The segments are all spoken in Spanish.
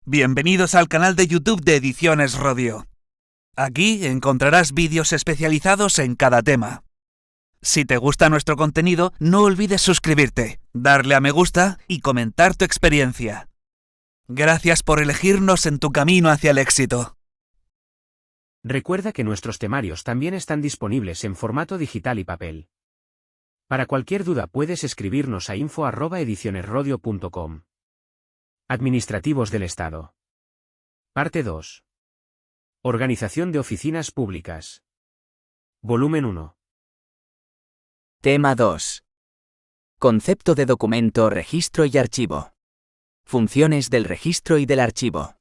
Bienvenidos al canal de YouTube de Ediciones Rodio. Aquí encontrarás vídeos especializados en cada tema. Si te gusta nuestro contenido, no olvides suscribirte, darle a me gusta y comentar tu experiencia. Gracias por elegirnos en tu camino hacia el éxito. Recuerda que nuestros temarios también están disponibles en formato digital y papel. Para cualquier duda puedes escribirnos a info@edicionesrodio.com. Administrativos del Estado. Parte 2. Organización de oficinas públicas. Volumen 1. Tema 2. Concepto de documento, registro y archivo. Funciones del registro y del archivo.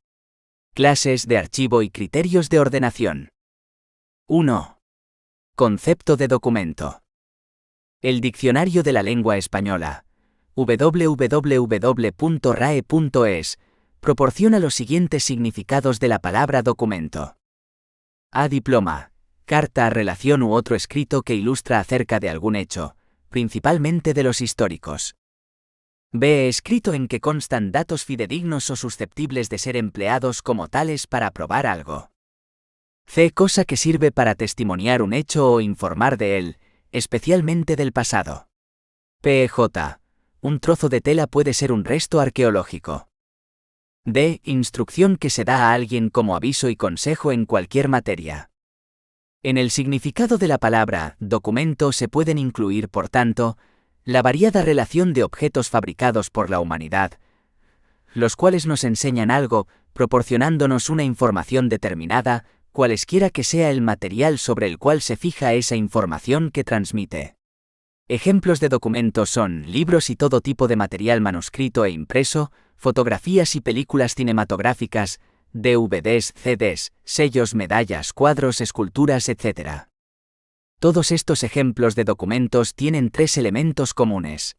Clases de archivo y criterios de ordenación. 1. Concepto de documento. El Diccionario de la Lengua Española, www.rae.es, proporciona los siguientes significados de la palabra documento. A. Diploma, carta, relación u otro escrito que ilustra acerca de algún hecho, principalmente de los históricos. B. Escrito en que constan datos fidedignos o susceptibles de ser empleados como tales para probar algo. C. Cosa que sirve para testimoniar un hecho o informar de él, especialmente del pasado. P.J. Un trozo de tela puede ser un resto arqueológico. D. Instrucción que se da a alguien como aviso y consejo en cualquier materia. En el significado de la palabra documento se pueden incluir, por tanto, la variada relación de objetos fabricados por la humanidad, los cuales nos enseñan algo, proporcionándonos una información determinada, cualesquiera que sea el material sobre el cual se fija esa información que transmite. Ejemplos de documentos son libros y todo tipo de material manuscrito e impreso, fotografías y películas cinematográficas, DVDs, CDs, sellos, medallas, cuadros, esculturas, etc. Todos estos ejemplos de documentos tienen tres elementos comunes.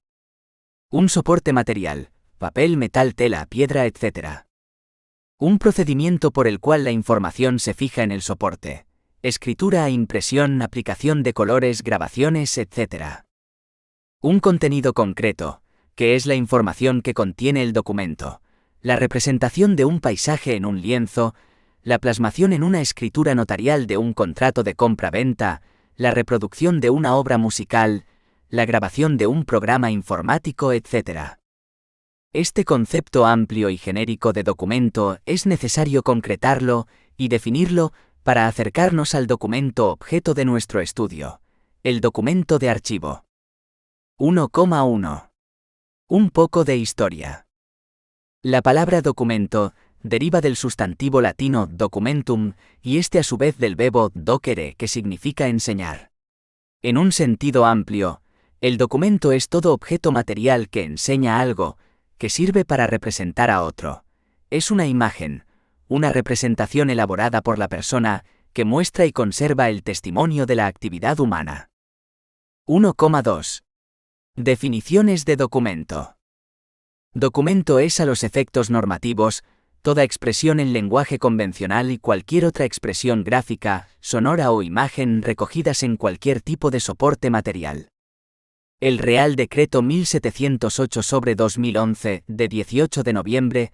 Un soporte material, papel, metal, tela, piedra, etc. Un procedimiento por el cual la información se fija en el soporte, escritura, impresión, aplicación de colores, grabaciones, etc. Un contenido concreto, que es la información que contiene el documento, la representación de un paisaje en un lienzo, la plasmación en una escritura notarial de un contrato de compra-venta, la reproducción de una obra musical, la grabación de un programa informático, etc. Este concepto amplio y genérico de documento es necesario concretarlo y definirlo para acercarnos al documento objeto de nuestro estudio, el documento de archivo. 1,1. Un poco de historia. La palabra documento deriva del sustantivo latino documentum y este a su vez del verbo docere, que significa enseñar. En un sentido amplio, el documento es todo objeto material que enseña algo, que sirve para representar a otro. Es una imagen, una representación elaborada por la persona que muestra y conserva el testimonio de la actividad humana. 1,2. Definiciones de documento. Documento es a los efectos normativos, toda expresión en lenguaje convencional y cualquier otra expresión gráfica, sonora o imagen recogidas en cualquier tipo de soporte material. El Real Decreto 1708/2011, de 18 de noviembre,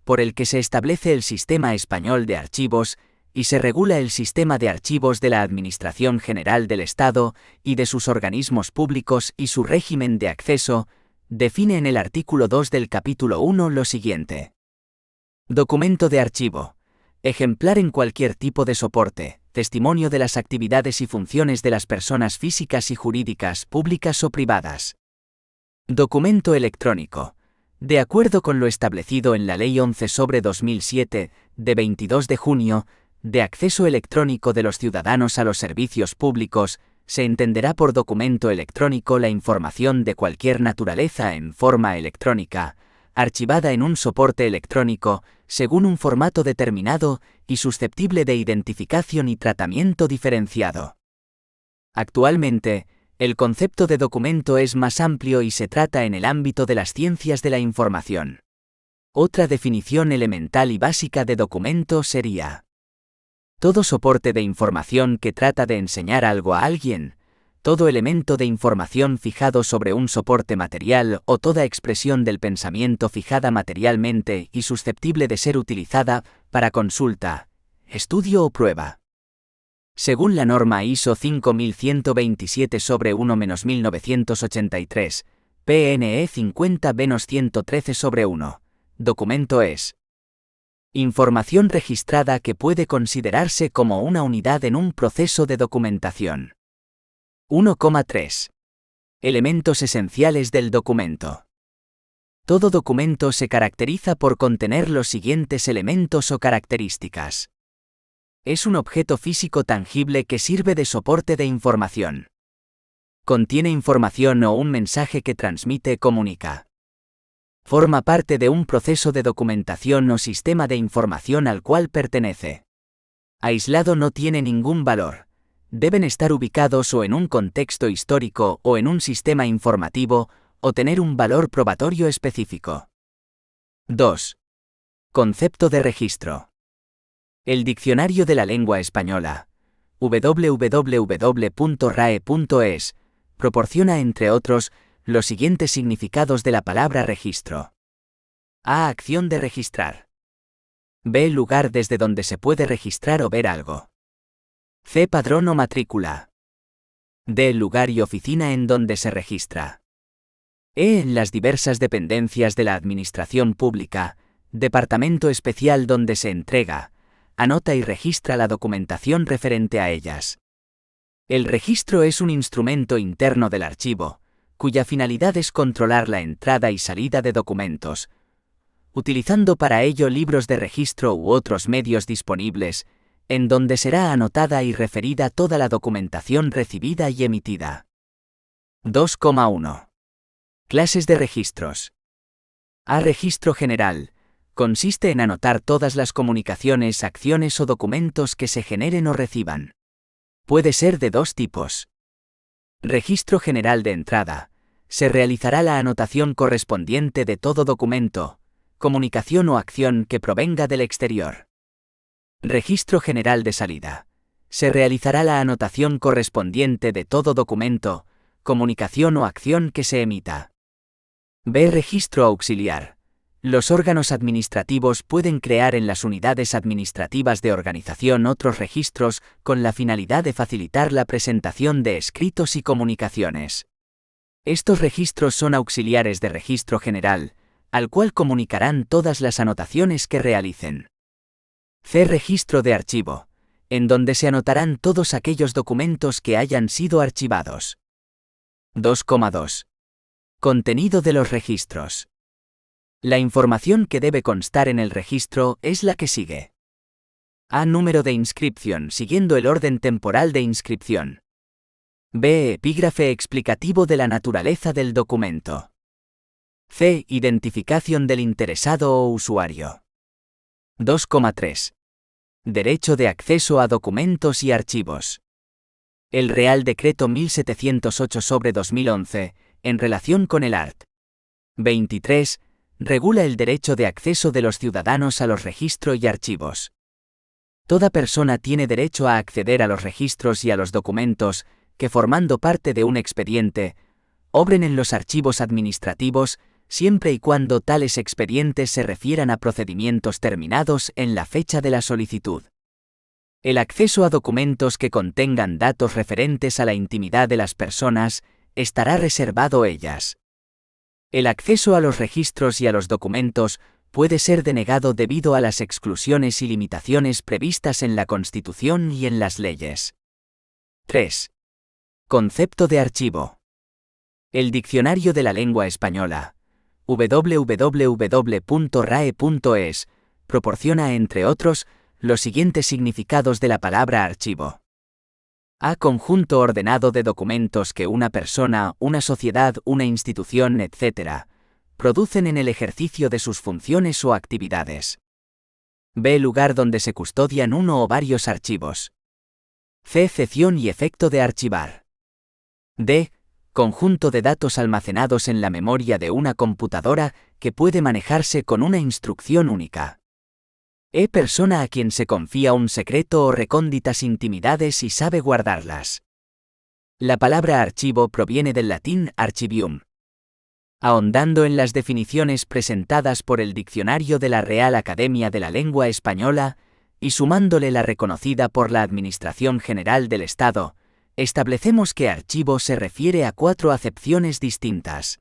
por el que se establece el Sistema Español de Archivos, y se regula el sistema de archivos de la Administración General del Estado y de sus organismos públicos y su régimen de acceso, define en el artículo 2 del capítulo 1 lo siguiente. Documento de archivo. Ejemplar en cualquier tipo de soporte, testimonio de las actividades y funciones de las personas físicas y jurídicas, públicas o privadas. Documento electrónico. De acuerdo con lo establecido en la Ley 11/2007, de 22 de junio, de acceso electrónico de los ciudadanos a los servicios públicos, se entenderá por documento electrónico la información de cualquier naturaleza en forma electrónica, archivada en un soporte electrónico, según un formato determinado y susceptible de identificación y tratamiento diferenciado. Actualmente, el concepto de documento es más amplio y se trata en el ámbito de las ciencias de la información. Otra definición elemental y básica de documento sería: todo soporte de información que trata de enseñar algo a alguien, Todo elemento de información fijado sobre un soporte material o toda expresión del pensamiento fijada materialmente y susceptible de ser utilizada para consulta, estudio o prueba. Según la norma ISO 5127/1-1983, PNE 50-113/1, documento es información registrada que puede considerarse como una unidad en un proceso de documentación. 1,3. Elementos esenciales del documento. Todo documento se caracteriza por contener los siguientes elementos o características. Es un objeto físico tangible que sirve de soporte de información. Contiene información o un mensaje que transmite, comunica. Forma parte de un proceso de documentación o sistema de información al cual pertenece. Aislado no tiene ningún valor. Deben estar ubicados o en un contexto histórico o en un sistema informativo, o tener un valor probatorio específico. 2. Concepto de registro. El Diccionario de la Lengua Española, www.rae.es, proporciona, entre otros, los siguientes significados de la palabra registro. A. Acción de registrar. B. Lugar desde donde se puede registrar o ver algo. C. Padrón o matrícula. D. Lugar y oficina en donde se registra. E. Las diversas dependencias de la Administración Pública, departamento especial donde se entrega, anota y registra la documentación referente a ellas. El registro es un instrumento interno del archivo, cuya finalidad es controlar la entrada y salida de documentos, utilizando para ello libros de registro u otros medios disponibles, en donde será anotada y referida toda la documentación recibida y emitida. 2,1. Clases de registros. A. Registro general. Consiste en anotar todas las comunicaciones, acciones o documentos que se generen o reciban. Puede ser de dos tipos. Registro general de entrada. Se realizará la anotación correspondiente de todo documento, comunicación o acción que provenga del exterior. Registro general de salida. Se realizará la anotación correspondiente de todo documento, comunicación o acción que se emita. B. Registro auxiliar. Los órganos administrativos pueden crear en las unidades administrativas de organización otros registros con la finalidad de facilitar la presentación de escritos y comunicaciones. Estos registros son auxiliares de registro general, al cual comunicarán todas las anotaciones que realicen. C. Registro de archivo, en donde se anotarán todos aquellos documentos que hayan sido archivados. 2,2. Contenido de los registros. La información que debe constar en el registro es la que sigue. A. Número de inscripción siguiendo el orden temporal de inscripción. B. Epígrafe explicativo de la naturaleza del documento. C. Identificación del interesado o usuario. 2,3. Derecho de acceso a documentos y archivos. El Real Decreto 1708/2011, en relación con el art. 23, regula el derecho de acceso de los ciudadanos a los registros y archivos. Toda persona tiene derecho a acceder a los registros y a los documentos que, formando parte de un expediente, obren en los archivos administrativos, siempre y cuando tales expedientes se refieran a procedimientos terminados en la fecha de la solicitud. El acceso a documentos que contengan datos referentes a la intimidad de las personas estará reservado a ellas. El acceso a los registros y a los documentos puede ser denegado debido a las exclusiones y limitaciones previstas en la Constitución y en las leyes. 3. Concepto de archivo. El Diccionario de la Lengua Española, www.rae.es, proporciona, entre otros, los siguientes significados de la palabra archivo. A. Conjunto ordenado de documentos que una persona, una sociedad, una institución, etc., producen en el ejercicio de sus funciones o actividades. B. Lugar donde se custodian uno o varios archivos. C. Cesión y efecto de archivar. D. Conjunto de datos almacenados en la memoria de una computadora que puede manejarse con una instrucción única. E. Persona a quien se confía un secreto o recónditas intimidades y sabe guardarlas. La palabra archivo proviene del latín archivium. Ahondando en las definiciones presentadas por el Diccionario de la Real Academia de la Lengua Española, y sumándole la reconocida por la Administración General del Estado, establecemos que archivo se refiere a 4 acepciones distintas.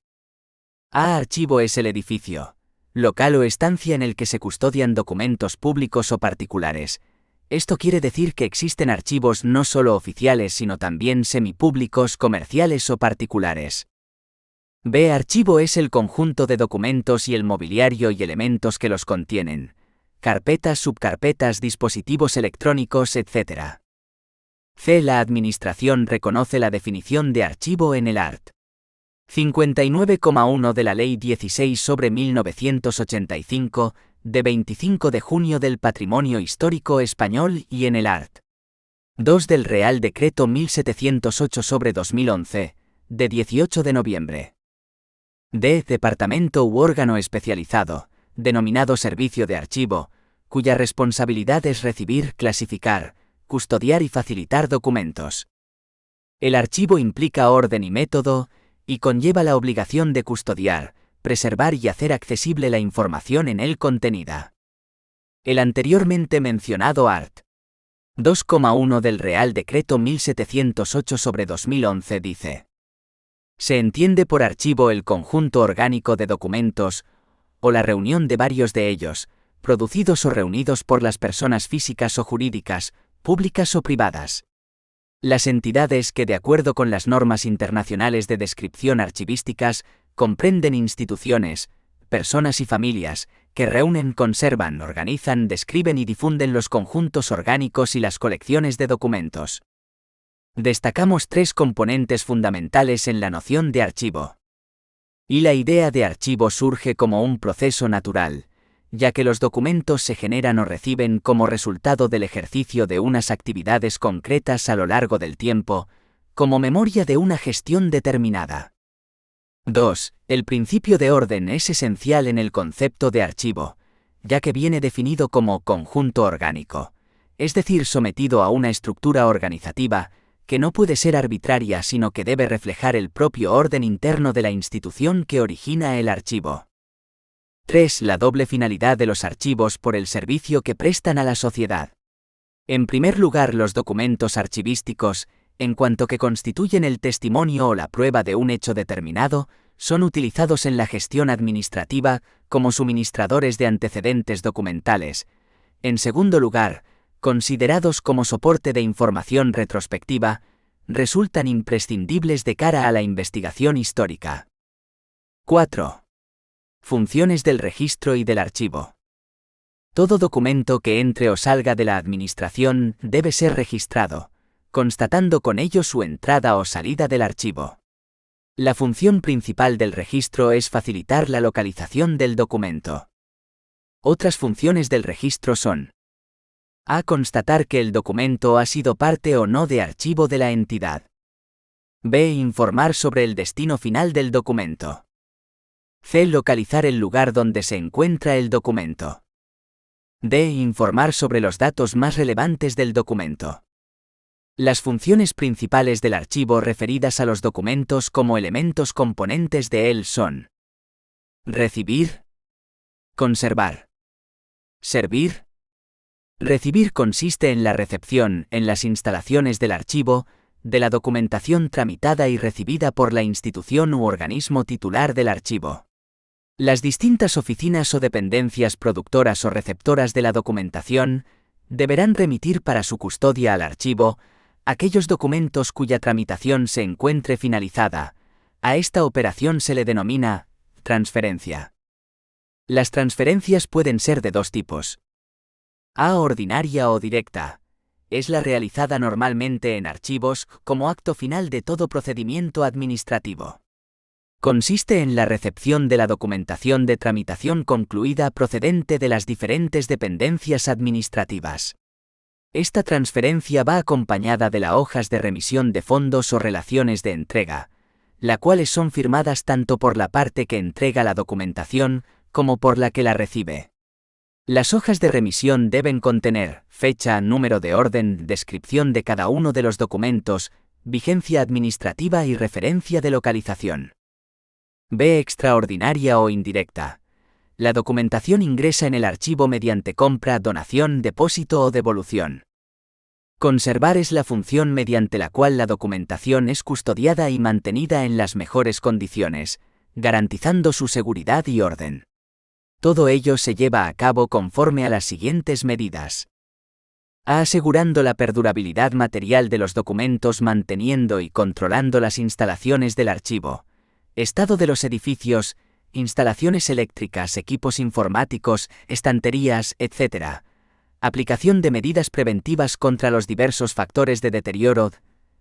A. Archivo es el edificio, local o estancia en el que se custodian documentos públicos o particulares. Esto quiere decir que existen archivos no solo oficiales sino también semipúblicos, comerciales o particulares. B. Archivo es el conjunto de documentos y el mobiliario y elementos que los contienen. Carpetas, subcarpetas, dispositivos electrónicos, etc. C. La Administración reconoce la definición de archivo en el art. 59,1 de la Ley 16/1985, de 25 de junio del Patrimonio Histórico Español y en el art. 2 del Real Decreto 1708/2011, de 18 de noviembre. D. Departamento u órgano especializado, denominado Servicio de Archivo, cuya responsabilidad es recibir, clasificar, custodiar y facilitar documentos. El archivo implica orden y método, y conlleva la obligación de custodiar, preservar y hacer accesible la información en él contenida. El anteriormente mencionado art. 2,1 del Real Decreto 1708/2011 dice: se entiende por archivo el conjunto orgánico de documentos, o la reunión de varios de ellos, producidos o reunidos por las personas físicas o jurídicas, públicas o privadas. Las entidades que, de acuerdo con las normas internacionales de descripción archivísticas, comprenden instituciones, personas y familias, que reúnen, conservan, organizan, describen y difunden los conjuntos orgánicos y las colecciones de documentos. Destacamos 3 componentes fundamentales en la noción de archivo. Y la idea de archivo surge como un proceso natural, ya que los documentos se generan o reciben como resultado del ejercicio de unas actividades concretas a lo largo del tiempo, como memoria de una gestión determinada. 2. El principio de orden es esencial en el concepto de archivo, ya que viene definido como conjunto orgánico, es decir, sometido a una estructura organizativa, que no puede ser arbitraria sino que debe reflejar el propio orden interno de la institución que origina el archivo. 3. La doble finalidad de los archivos por el servicio que prestan a la sociedad. En primer lugar, los documentos archivísticos, en cuanto que constituyen el testimonio o la prueba de un hecho determinado, son utilizados en la gestión administrativa como suministradores de antecedentes documentales. En segundo lugar, considerados como soporte de información retrospectiva, resultan imprescindibles de cara a la investigación histórica. 4. Funciones del registro y del archivo. Todo documento que entre o salga de la Administración debe ser registrado, constatando con ello su entrada o salida del archivo. La función principal del registro es facilitar la localización del documento. Otras funciones del registro son: a. Constatar que el documento ha sido parte o no de archivo de la entidad. b. Informar sobre el destino final del documento. c. Localizar el lugar donde se encuentra el documento. d. Informar sobre los datos más relevantes del documento. Las funciones principales del archivo referidas a los documentos como elementos componentes de él son: recibir, conservar, servir. Recibir consiste en la recepción, en las instalaciones del archivo, de la documentación tramitada y recibida por la institución u organismo titular del archivo. Las distintas oficinas o dependencias productoras o receptoras de la documentación deberán remitir para su custodia al archivo aquellos documentos cuya tramitación se encuentre finalizada. A esta operación se le denomina transferencia. Las transferencias pueden ser de 2 tipos. A. Ordinaria o directa. Es la realizada normalmente en archivos como acto final de todo procedimiento administrativo. Consiste en la recepción de la documentación de tramitación concluida procedente de las diferentes dependencias administrativas. Esta transferencia va acompañada de las hojas de remisión de fondos o relaciones de entrega, las cuales son firmadas tanto por la parte que entrega la documentación como por la que la recibe. Las hojas de remisión deben contener fecha, número de orden, descripción de cada uno de los documentos, Vigencia administrativa y referencia de localización. B. Extraordinaria o indirecta. La documentación ingresa en el archivo mediante compra, donación, depósito o devolución. Conservar es la función mediante la cual la documentación es custodiada y mantenida en las mejores condiciones, garantizando su seguridad y orden. Todo ello se lleva a cabo conforme a las siguientes medidas. A. Asegurando la perdurabilidad material de los documentos, manteniendo y controlando las instalaciones del archivo, estado de los edificios, instalaciones eléctricas, equipos informáticos, estanterías, etc. Aplicación de medidas preventivas contra los diversos factores de deterioro,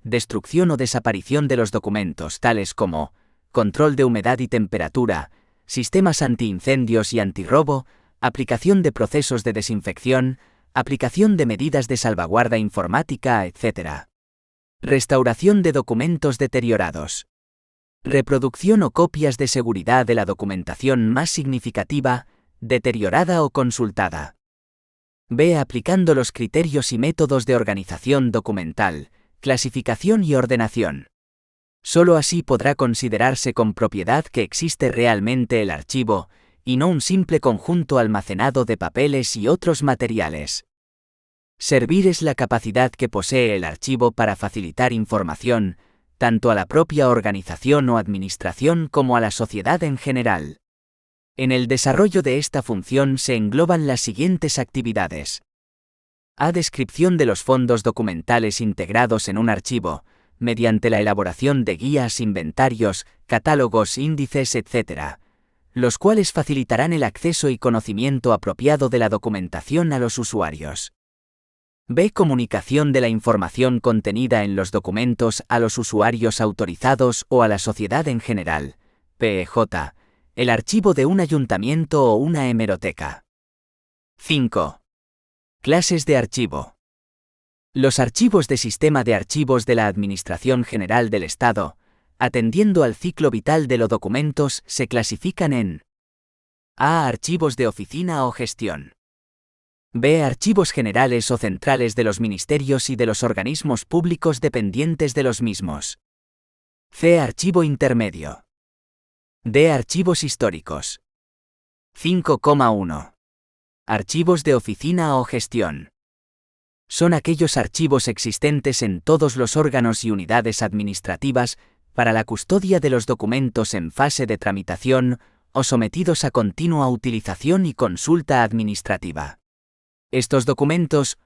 destrucción o desaparición de los documentos, tales como control de humedad y temperatura, sistemas antiincendios y antirrobo, aplicación de procesos de desinfección, aplicación de medidas de salvaguarda informática, etc. Restauración de documentos deteriorados. Reproducción o copias de seguridad de la documentación más significativa, deteriorada o consultada. B. Aplicando los criterios y métodos de organización documental, clasificación y ordenación. Solo así podrá considerarse con propiedad que existe realmente el archivo, y no un simple conjunto almacenado de papeles y otros materiales. Servir es la capacidad que posee el archivo para facilitar información, tanto a la propia organización o administración como a la sociedad en general. En el desarrollo de esta función se engloban las siguientes actividades. A. Descripción de los fondos documentales integrados en un archivo, mediante la elaboración de guías, inventarios, catálogos, índices, etc., los cuales facilitarán el acceso y conocimiento apropiado de la documentación a los usuarios. B. Comunicación de la información contenida en los documentos a los usuarios autorizados o a la sociedad en general, PEJ, el archivo de un ayuntamiento o una hemeroteca. 5. Clases de archivo. Los archivos de Sistema de Archivos de la Administración General del Estado, atendiendo al ciclo vital de los documentos, se clasifican en A. Archivos de oficina o gestión. B. Archivos generales o centrales de los ministerios y de los organismos públicos dependientes de los mismos. C. Archivo intermedio. D. Archivos históricos. 5,1. Archivos de oficina o gestión. Son aquellos archivos existentes en todos los órganos y unidades administrativas para la custodia de los documentos en fase de tramitación o sometidos a continua utilización y consulta administrativa. Estos documentos,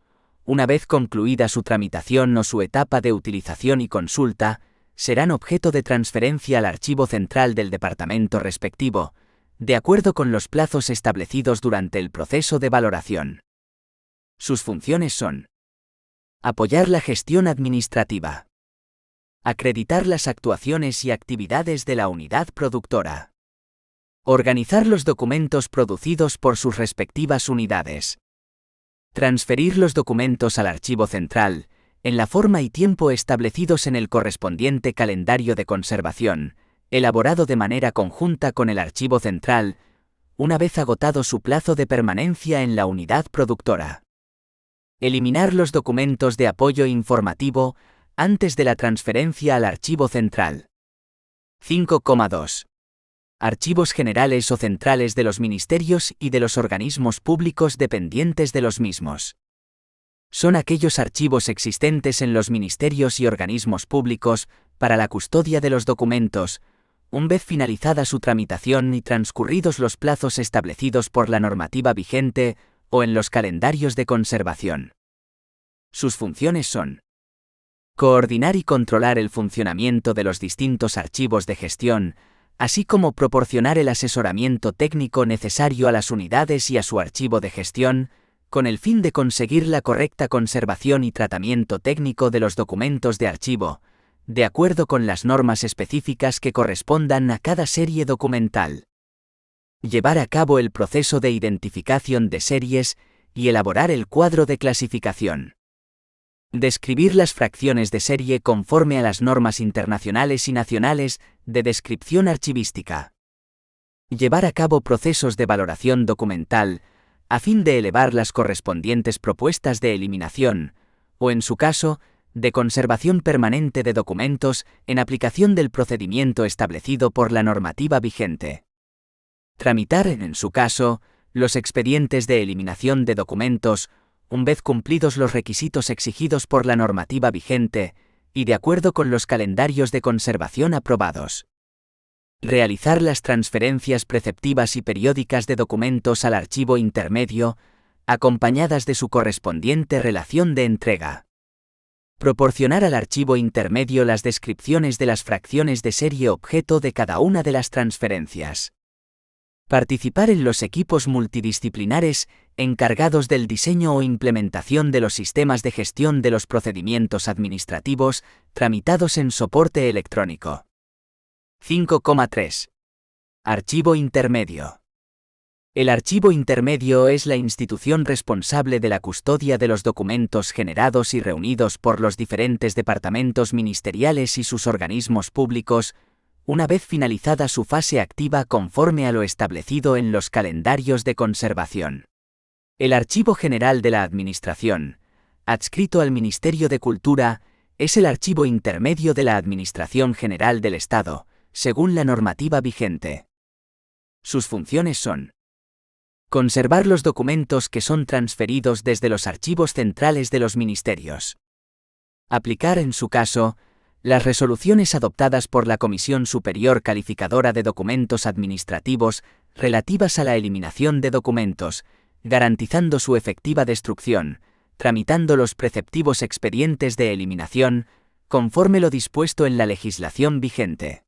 una vez concluida su tramitación o su etapa de utilización y consulta, serán objeto de transferencia al archivo central del departamento respectivo, de acuerdo con los plazos establecidos durante el proceso de valoración. Sus funciones son: apoyar la gestión administrativa, acreditar las actuaciones y actividades de la unidad productora, organizar los documentos producidos por sus respectivas unidades, transferir los documentos al archivo central, en la forma y tiempo establecidos en el correspondiente calendario de conservación, elaborado de manera conjunta con el archivo central, una vez agotado su plazo de permanencia en la unidad productora. Eliminar los documentos de apoyo informativo antes de la transferencia al archivo central. 5,2. Archivos generales o centrales de los ministerios y de los organismos públicos dependientes de los mismos. Son aquellos archivos existentes en los ministerios y organismos públicos para la custodia de los documentos, una vez finalizada su tramitación y transcurridos los plazos establecidos por la normativa vigente o en los calendarios de conservación. Sus funciones son: coordinar y controlar el funcionamiento de los distintos archivos de gestión, así como proporcionar el asesoramiento técnico necesario a las unidades y a su archivo de gestión, con el fin de conseguir la correcta conservación y tratamiento técnico de los documentos de archivo, de acuerdo con las normas específicas que correspondan a cada serie documental. Llevar a cabo el proceso de identificación de series y elaborar el cuadro de clasificación. Describir las fracciones de serie conforme a las normas internacionales y nacionales de descripción archivística. Llevar a cabo procesos de valoración documental, a fin de elevar las correspondientes propuestas de eliminación, o en su caso, de conservación permanente de documentos en aplicación del procedimiento establecido por la normativa vigente. Tramitar, en su caso, los expedientes de eliminación de documentos, una vez cumplidos los requisitos exigidos por la normativa vigente, y de acuerdo con los calendarios de conservación aprobados. Realizar las transferencias preceptivas y periódicas de documentos al archivo intermedio, acompañadas de su correspondiente relación de entrega. Proporcionar al archivo intermedio las descripciones de las fracciones de serie objeto de cada una de las transferencias. Participar en los equipos multidisciplinares encargados del diseño o implementación de los sistemas de gestión de los procedimientos administrativos tramitados en soporte electrónico. 5,3. Archivo intermedio. El archivo intermedio es la institución responsable de la custodia de los documentos generados y reunidos por los diferentes departamentos ministeriales y sus organismos públicos, una vez finalizada su fase activa conforme a lo establecido en los calendarios de conservación. El Archivo General de la Administración, adscrito al Ministerio de Cultura, es el archivo intermedio de la Administración General del Estado, según la normativa vigente. Sus funciones son: conservar los documentos que son transferidos desde los archivos centrales de los ministerios. Aplicar, en su caso, las resoluciones adoptadas por la Comisión Superior Calificadora de Documentos Administrativos relativas a la eliminación de documentos, garantizando su efectiva destrucción, tramitando los preceptivos expedientes de eliminación, conforme lo dispuesto en la legislación vigente.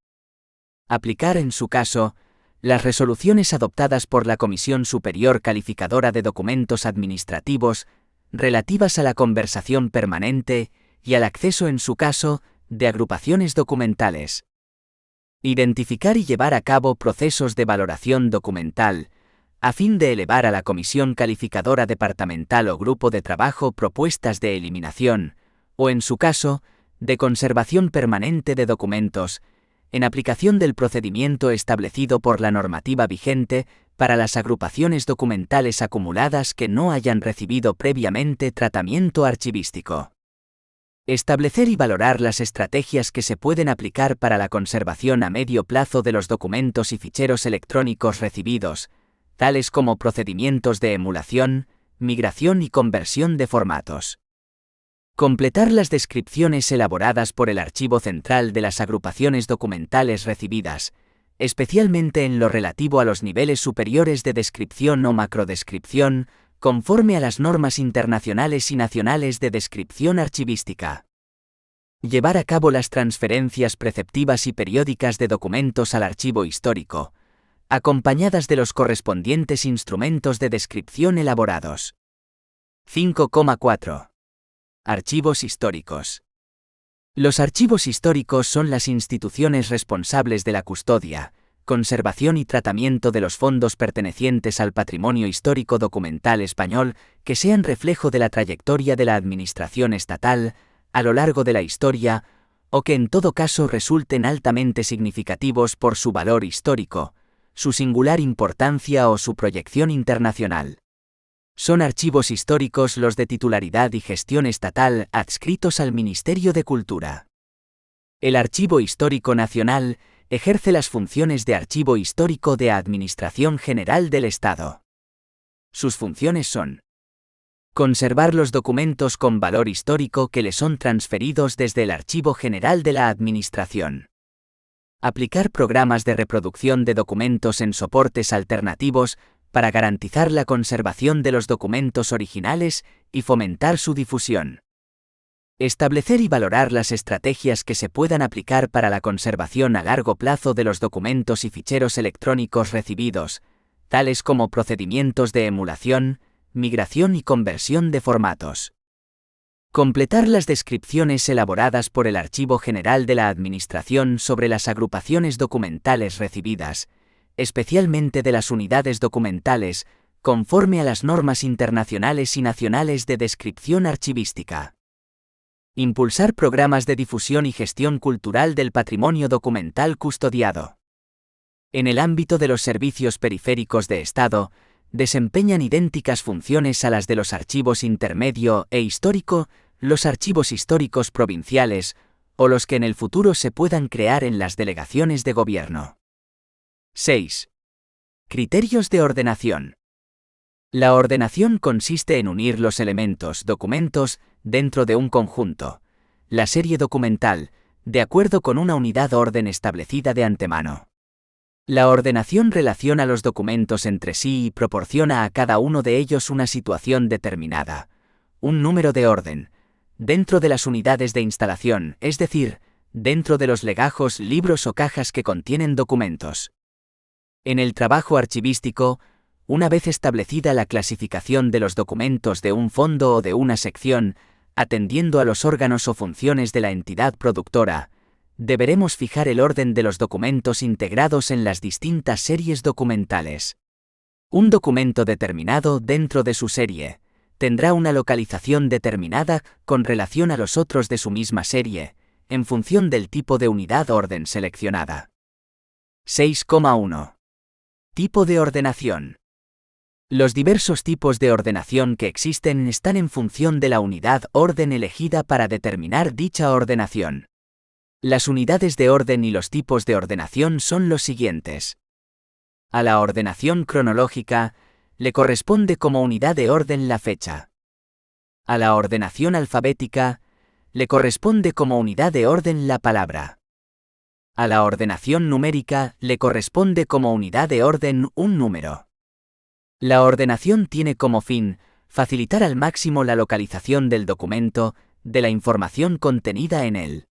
Aplicar, en su caso, las resoluciones adoptadas por la Comisión Superior Calificadora de Documentos Administrativos relativas a la conversación permanente y al acceso, en su caso, de agrupaciones documentales. Identificar y llevar a cabo procesos de valoración documental, a fin de elevar a la Comisión Calificadora Departamental o Grupo de Trabajo propuestas de eliminación, o en su caso, de conservación permanente de documentos, en aplicación del procedimiento establecido por la normativa vigente para las agrupaciones documentales acumuladas que no hayan recibido previamente tratamiento archivístico. Establecer y valorar las estrategias que se pueden aplicar para la conservación a medio plazo de los documentos y ficheros electrónicos recibidos, tales como procedimientos de emulación, migración y conversión de formatos. Completar las descripciones elaboradas por el Archivo Central de las agrupaciones documentales recibidas, especialmente en lo relativo a los niveles superiores de descripción o macrodescripción, conforme a las normas internacionales y nacionales de descripción archivística. Llevar a cabo las transferencias preceptivas y periódicas de documentos al archivo histórico, acompañadas de los correspondientes instrumentos de descripción elaborados. 5,4. Archivos históricos. Los archivos históricos son las instituciones responsables de la custodia, conservación y tratamiento de los fondos pertenecientes al patrimonio histórico documental español que sean reflejo de la trayectoria de la administración estatal a lo largo de la historia, o que en todo caso resulten altamente significativos por su valor histórico, su singular importancia o su proyección internacional. Son archivos históricos los de titularidad y gestión estatal adscritos al Ministerio de Cultura. El Archivo Histórico Nacional ejerce las funciones de archivo histórico de Administración General del Estado. Sus funciones son: conservar los documentos con valor histórico que le son transferidos desde el Archivo General de la Administración. Aplicar programas de reproducción de documentos en soportes alternativos para garantizar la conservación de los documentos originales y fomentar su difusión. Establecer y valorar las estrategias que se puedan aplicar para la conservación a largo plazo de los documentos y ficheros electrónicos recibidos, tales como procedimientos de emulación, migración y conversión de formatos. Completar las descripciones elaboradas por el Archivo General de la Administración sobre las agrupaciones documentales recibidas, especialmente de las unidades documentales, conforme a las normas internacionales y nacionales de descripción archivística. Impulsar programas de difusión y gestión cultural del patrimonio documental custodiado. En el ámbito de los servicios periféricos de Estado, desempeñan idénticas funciones a las de los archivos intermedio e histórico los archivos históricos provinciales o los que en el futuro se puedan crear en las delegaciones de gobierno. 6. Criterios de ordenación. La ordenación consiste en unir los elementos, documentos, dentro de un conjunto, la serie documental, de acuerdo con una unidad orden establecida de antemano. La ordenación relaciona los documentos entre sí y proporciona a cada uno de ellos una situación determinada, un número de orden, dentro de las unidades de instalación, es decir, dentro de los legajos, libros o cajas que contienen documentos. En el trabajo archivístico, una vez establecida la clasificación de los documentos de un fondo o de una sección, atendiendo a los órganos o funciones de la entidad productora, deberemos fijar el orden de los documentos integrados en las distintas series documentales. Un documento determinado dentro de su serie tendrá una localización determinada con relación a los otros de su misma serie, en función del tipo de unidad orden seleccionada. 6,1. Tipo de ordenación. Los diversos tipos de ordenación que existen están en función de la unidad orden elegida para determinar dicha ordenación. Las unidades de orden y los tipos de ordenación son los siguientes. A la ordenación cronológica le corresponde como unidad de orden la fecha. A la ordenación alfabética le corresponde como unidad de orden la palabra. A la ordenación numérica le corresponde como unidad de orden un número. La ordenación tiene como fin facilitar al máximo la localización del documento, de la información contenida en él.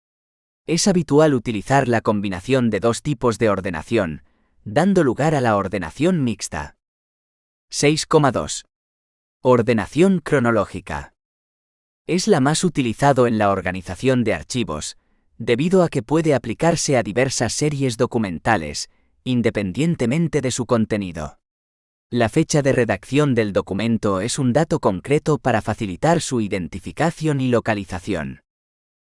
Es habitual utilizar la combinación de dos tipos de ordenación, dando lugar a la ordenación mixta. 6,2. Ordenación cronológica. Es la más utilizado en la organización de archivos, debido a que puede aplicarse a diversas series documentales, independientemente de su contenido. La fecha de redacción del documento es un dato concreto para facilitar su identificación y localización.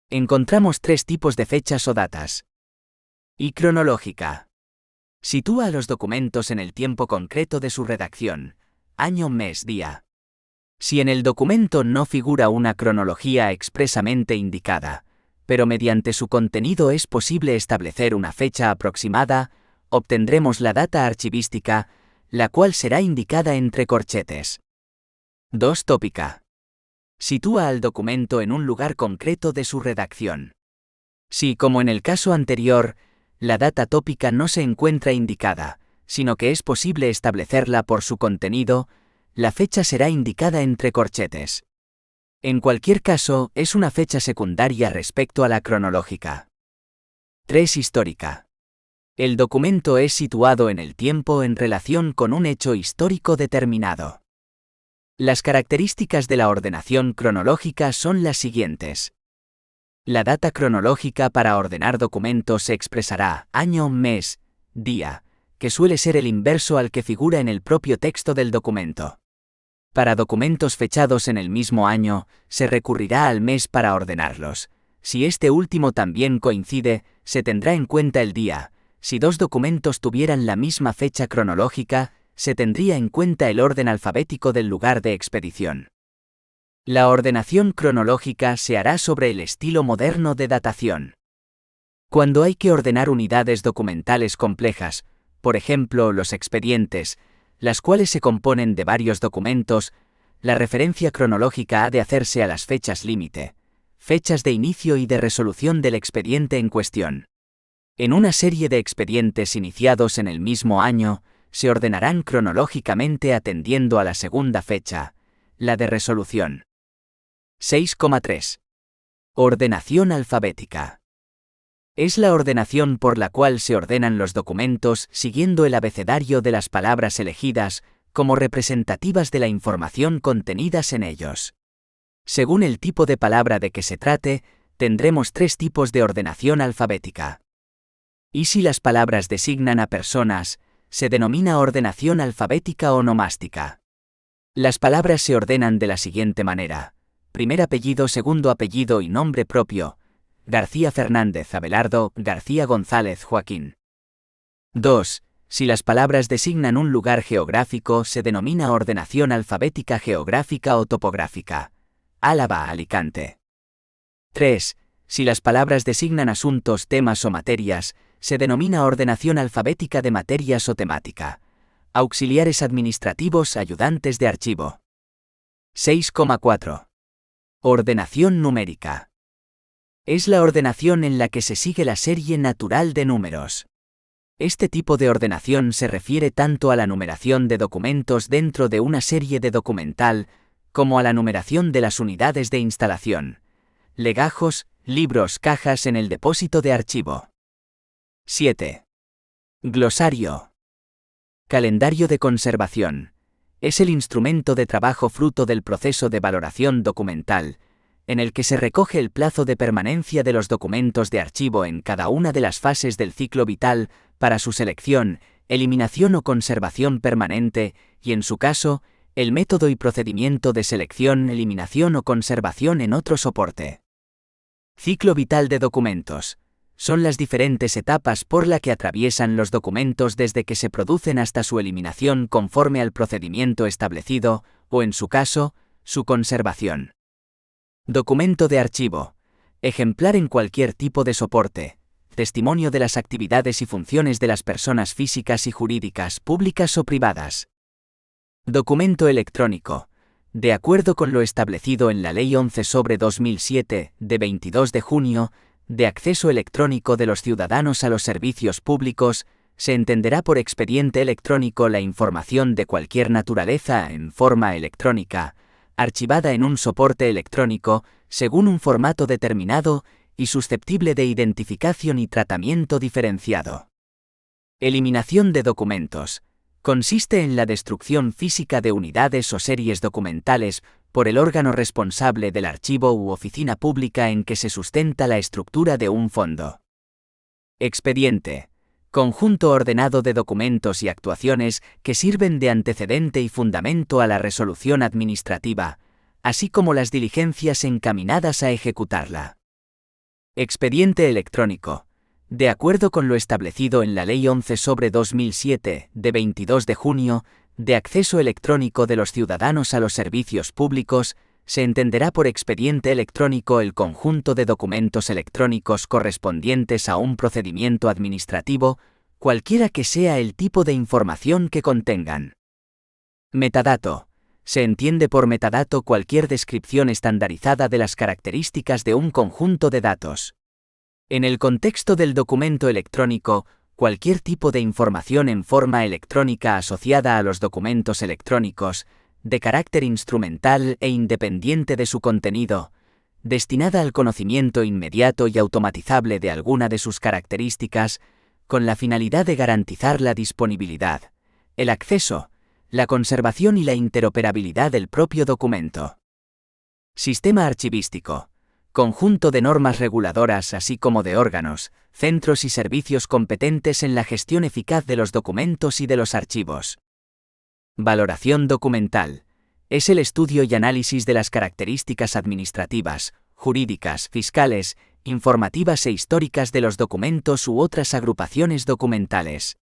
Encontramos tres tipos de fechas o datas. Y cronológica. Sitúa a los documentos en el tiempo concreto de su redacción, año, mes, día. Si en el documento no figura una cronología expresamente indicada, pero mediante su contenido es posible establecer una fecha aproximada, obtendremos la data archivística, la cual será indicada entre corchetes. 2. Tópica. Sitúa al documento en un lugar concreto de su redacción. Si, como en el caso anterior, la data tópica no se encuentra indicada, sino que es posible establecerla por su contenido, la fecha será indicada entre corchetes. En cualquier caso, es una fecha secundaria respecto a la cronológica. 3. Histórica. El documento es situado en el tiempo en relación con un hecho histórico determinado. Las características de la ordenación cronológica son las siguientes. La data cronológica para ordenar documentos se expresará año, mes, día, que suele ser el inverso al que figura en el propio texto del documento. Para documentos fechados en el mismo año, se recurrirá al mes para ordenarlos. Si este último también coincide, se tendrá en cuenta el día. Si dos documentos tuvieran la misma fecha cronológica, se tendría en cuenta el orden alfabético del lugar de expedición. La ordenación cronológica se hará sobre el estilo moderno de datación. Cuando hay que ordenar unidades documentales complejas, por ejemplo los expedientes, las cuales se componen de varios documentos, la referencia cronológica ha de hacerse a las fechas límite, fechas de inicio y de resolución del expediente en cuestión. En una serie de expedientes iniciados en el mismo año, se ordenarán cronológicamente atendiendo a la segunda fecha, la de resolución. 6,3. Ordenación alfabética. Es la ordenación por la cual se ordenan los documentos siguiendo el abecedario de las palabras elegidas como representativas de la información contenidas en ellos. Según el tipo de palabra de que se trate, tendremos tres tipos de ordenación alfabética. Y si las palabras designan a personas, se denomina ordenación alfabética onomástica. Las palabras se ordenan de la siguiente manera: primer apellido, segundo apellido y nombre propio: García Fernández Abelardo, García González Joaquín. 2. Si las palabras designan un lugar geográfico, se denomina ordenación alfabética geográfica o topográfica: Álava, Alicante. 3. Si las palabras designan asuntos, temas o materias, se denomina ordenación alfabética de materias o temática. Auxiliares administrativos, ayudantes de archivo. 6,4. Ordenación numérica. Es la ordenación en la que se sigue la serie natural de números. Este tipo de ordenación se refiere tanto a la numeración de documentos dentro de una serie de documental, como a la numeración de las unidades de instalación. Legajos, libros, cajas en el depósito de archivo. 7. Glosario. Calendario de conservación. Es el instrumento de trabajo fruto del proceso de valoración documental, en el que se recoge el plazo de permanencia de los documentos de archivo en cada una de las fases del ciclo vital para su selección, eliminación o conservación permanente, y en su caso, el método y procedimiento de selección, eliminación o conservación en otro soporte. Ciclo vital de documentos. Son las diferentes etapas por la que atraviesan los documentos desde que se producen hasta su eliminación conforme al procedimiento establecido, o en su caso, su conservación. Documento de archivo. Ejemplar en cualquier tipo de soporte. Testimonio de las actividades y funciones de las personas físicas y jurídicas, públicas o privadas. Documento electrónico. De acuerdo con lo establecido en la Ley 11/2007, de 22 de junio, de acceso electrónico de los ciudadanos a los servicios públicos, se entenderá por expediente electrónico la información de cualquier naturaleza en forma electrónica, archivada en un soporte electrónico, según un formato determinado y susceptible de identificación y tratamiento diferenciado. Eliminación de documentos. Consiste en la destrucción física de unidades o series documentales por el órgano responsable del archivo u oficina pública en que se sustenta la estructura de un fondo. Expediente. Conjunto ordenado de documentos y actuaciones que sirven de antecedente y fundamento a la resolución administrativa, así como las diligencias encaminadas a ejecutarla. Expediente electrónico. De acuerdo con lo establecido en la Ley 11/2007, de 22 de junio, de acceso electrónico de los ciudadanos a los servicios públicos, se entenderá por expediente electrónico el conjunto de documentos electrónicos correspondientes a un procedimiento administrativo, cualquiera que sea el tipo de información que contengan. Metadato. Se entiende por metadato cualquier descripción estandarizada de las características de un conjunto de datos. En el contexto del documento electrónico, cualquier tipo de información en forma electrónica asociada a los documentos electrónicos, de carácter instrumental e independiente de su contenido, destinada al conocimiento inmediato y automatizable de alguna de sus características, con la finalidad de garantizar la disponibilidad, el acceso, la conservación y la interoperabilidad del propio documento. Sistema archivístico. Conjunto de normas reguladoras así como de órganos, centros y servicios competentes en la gestión eficaz de los documentos y de los archivos. Valoración documental. Es el estudio y análisis de las características administrativas, jurídicas, fiscales, informativas e históricas de los documentos u otras agrupaciones documentales.